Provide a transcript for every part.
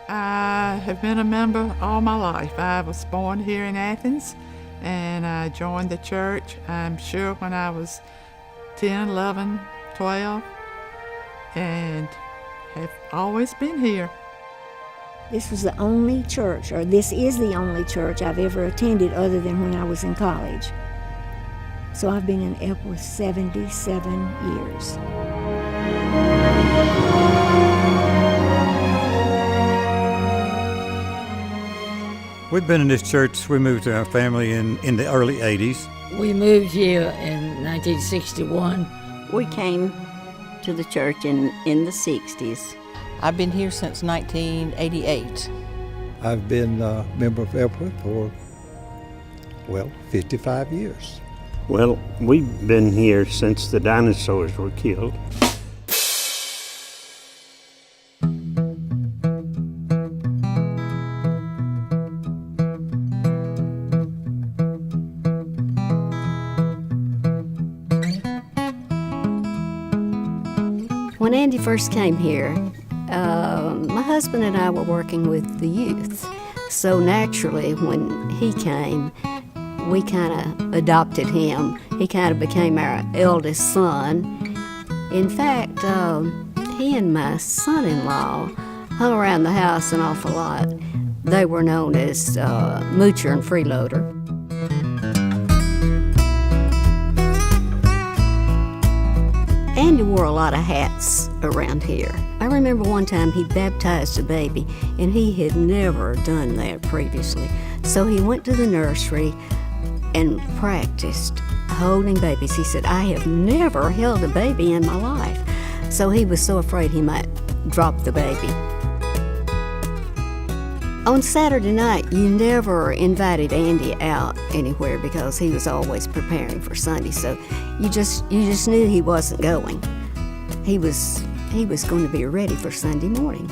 I have been a member all my life. I was born here in Athens, and I joined the church, I'm sure, when I was 10, 11, 12, and have always been here. This was the only church, or this is the only church I've ever attended other than when I was in college. So I've been in Epworth 77 years. We've been in this church. We moved to our family in the early 80s. We moved here in 1961. We came to the church in the 60s. I've been here since 1988. I've been a member of Epworth for, 55 years. Well, we've been here since the dinosaurs were killed. When Andy first came here, my husband and I were working with the youth. So naturally, when he came, we kind of adopted him. He kind of became our eldest son. In fact, he and my son-in-law hung around the house an awful lot. They were known as Moocher and Freeloader. Andy wore a lot of hats around here. I remember one time he baptized a baby, and he had never done that previously. So he went to the nursery and practiced holding babies. He said, I have never held a baby in my life. So he was so afraid he might drop the baby. On Saturday night, you never invited Andy out anywhere because he was always preparing for Sunday. So you just knew he wasn't going. He was going to be ready for Sunday morning.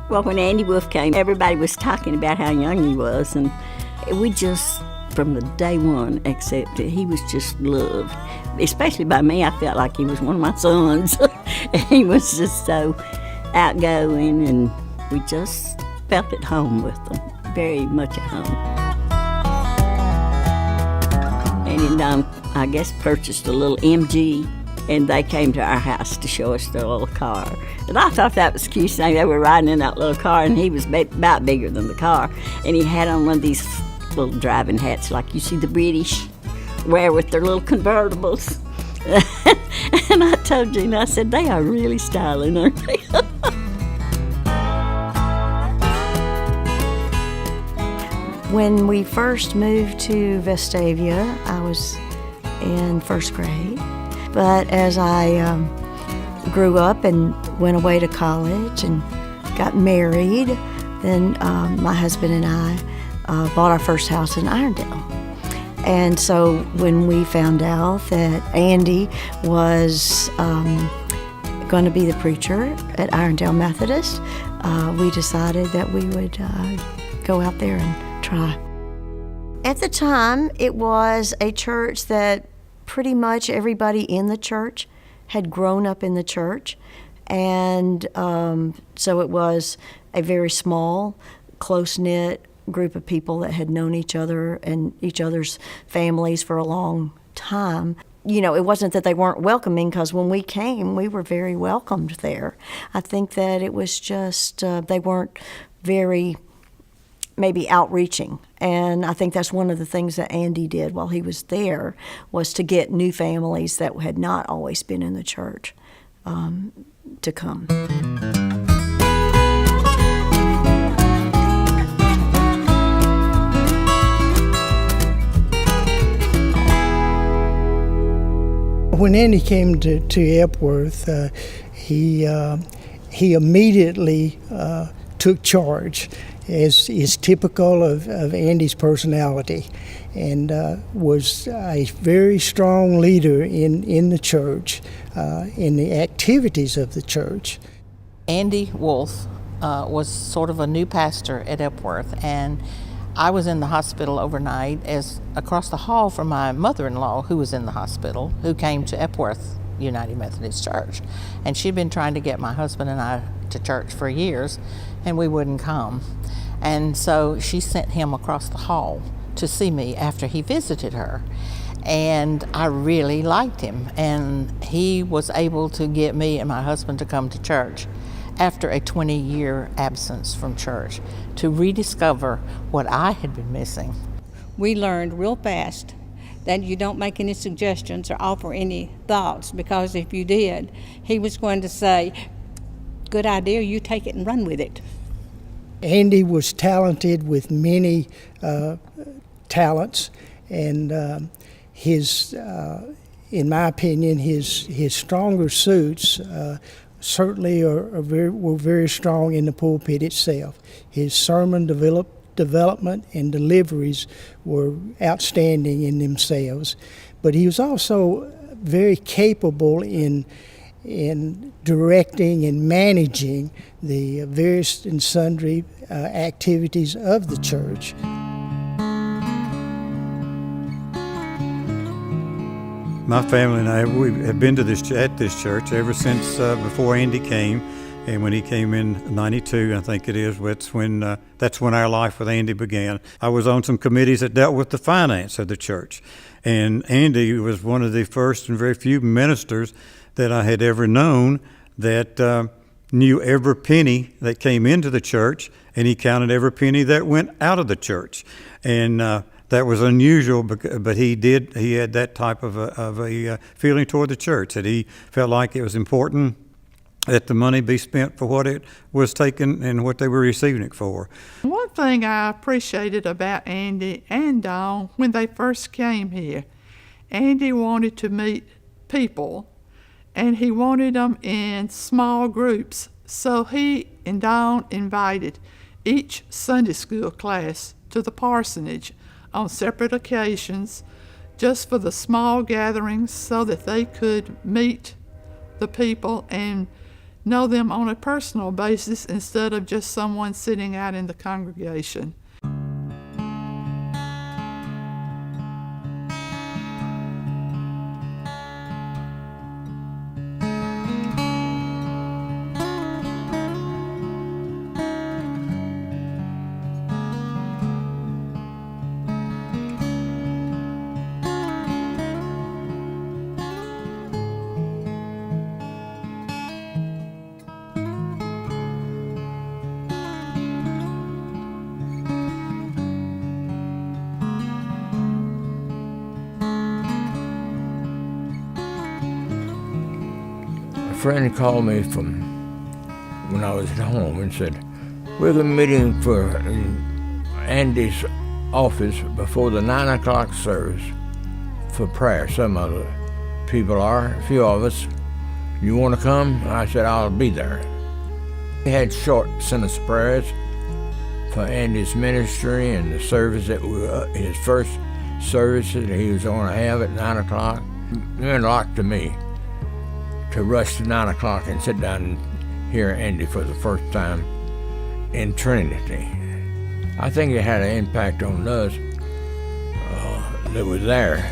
Well, when Andy Wolfe came, everybody was talking about how young he was, and we just, from the day one, accepted he was just loved. Especially by me, I felt like he was one of my sons. He was just so outgoing, and we just felt at home with him, very much at home. And I guess purchased a little MG, and they came to our house to show us their little car. And I thought that was cute. They were riding in that little car, and he was about bigger than the car. And he had on one of these little driving hats like you see the British wear with their little convertibles. And I told Gina, I said, they are really styling, aren't they? When we first moved to Vestavia, I was in first grade. But as I grew up and went away to college and got married, then my husband and I bought our first house in Irondale. And so when we found out that Andy was going to be the preacher at Irondale Methodist, we decided that we would go out there and try. At the time, it was a church that pretty much everybody in the church had grown up in the church. And so it was a very small, close-knit group of people that had known each other and each other's families for a long time. You know, it wasn't that they weren't welcoming, because when we came, we were very welcomed there. I think that it was just they weren't very maybe outreaching. And I think that's one of the things that Andy did while he was there, was to get new families that had not always been in the church to come. When Andy came to Epworth, he immediately took charge, as is typical of Andy's personality, and was a very strong leader in the church, in the activities of the church. Andy Wolfe was sort of a new pastor at Epworth, and I was in the hospital overnight as across the hall from my mother-in-law, who was in the hospital, who came to Epworth United Methodist Church. And she'd been trying to get my husband and I to church for years, and we wouldn't come. And so she sent him across the hall to see me after he visited her. And I really liked him, and he was able to get me and my husband to come to church after a 20-year absence from church to rediscover what I had been missing. We learned real fast that you don't make any suggestions or offer any thoughts, because if you did, he was going to say, "Good idea, you take it and run with it." Andy was talented with many talents, and his, in my opinion, his stronger suits certainly were very strong in the pulpit itself. His sermon development and deliveries were outstanding in themselves, but he was also very capable in directing and managing the various and sundry activities of the church. My family and I, we have been to at this church ever since before Andy came, and when he came in '92, I think it is. That's when our life with Andy began. I was on some committees that dealt with the finance of the church, and Andy was one of the first and very few ministers that I had ever known that knew every penny that came into the church, and he counted every penny that went out of the church, and that was unusual, but he had that type of a feeling toward the church, that he felt like it was important that the money be spent for what it was taken and what they were receiving it for. One thing I appreciated about Andy and Dawn when they first came here, Andy wanted to meet people, and he wanted them in small groups. So he and Dawn invited each Sunday school class to the parsonage on separate occasions, just for the small gatherings, so that they could meet the people and know them on a personal basis instead of just someone sitting out in the congregation. A friend called me from when I was at home and said, "We're meeting for Andy's office before the 9 o'clock service for prayer. Some of the people are, a few of us. You want to come?" I said, "I'll be there." He had short sentence prayers for Andy's ministry and the service that his first service that he was going to have at 9 o'clock. It meant a lot to me to rush to 9 o'clock and sit down and hear Andy for the first time in Trinity. I think it had an impact on us that was there,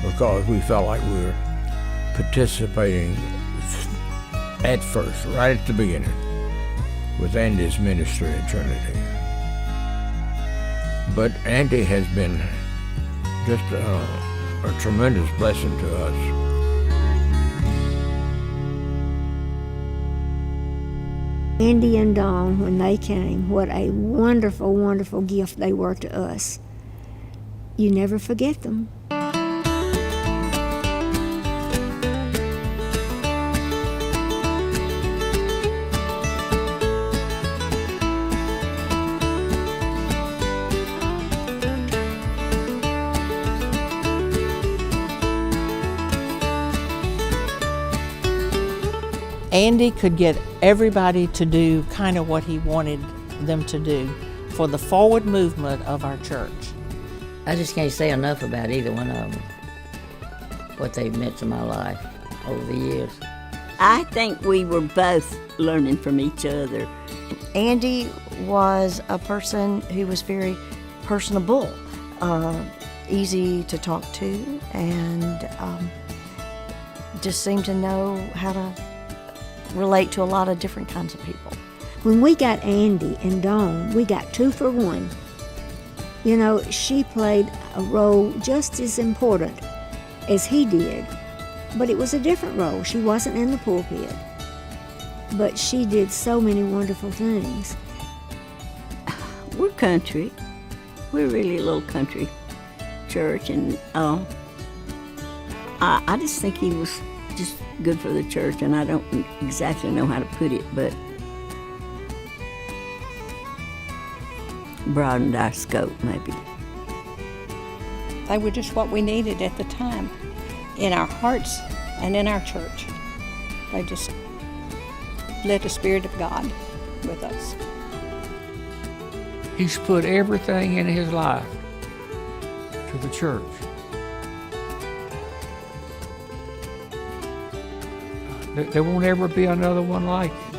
because we felt like we were participating at first, right at the beginning, with Andy's ministry at Trinity. But Andy has been just a tremendous blessing to us. Andy and Dawn, when they came, what a wonderful, wonderful gift they were to us. You never forget them. Andy could get everybody to do kind of what he wanted them to do for the forward movement of our church. I just can't say enough about either one of them, what they've meant to my life over the years. I think we were both learning from each other. Andy was a person who was very personable, easy to talk to, and just seemed to know how to relate to a lot of different kinds of people. When we got Andy and Dawn, we got 2 for 1. You know, she played a role just as important as he did, but it was a different role. She wasn't in the pulpit, but she did so many wonderful things. We're country. We're really a little country church, and I just think he was just good for the church, and I don't exactly know how to put it, but broadened our scope, maybe. They were just what we needed at the time in our hearts and in our church. They just let the Spirit of God with us. He's put everything in his life to the church. There won't ever be another one like him.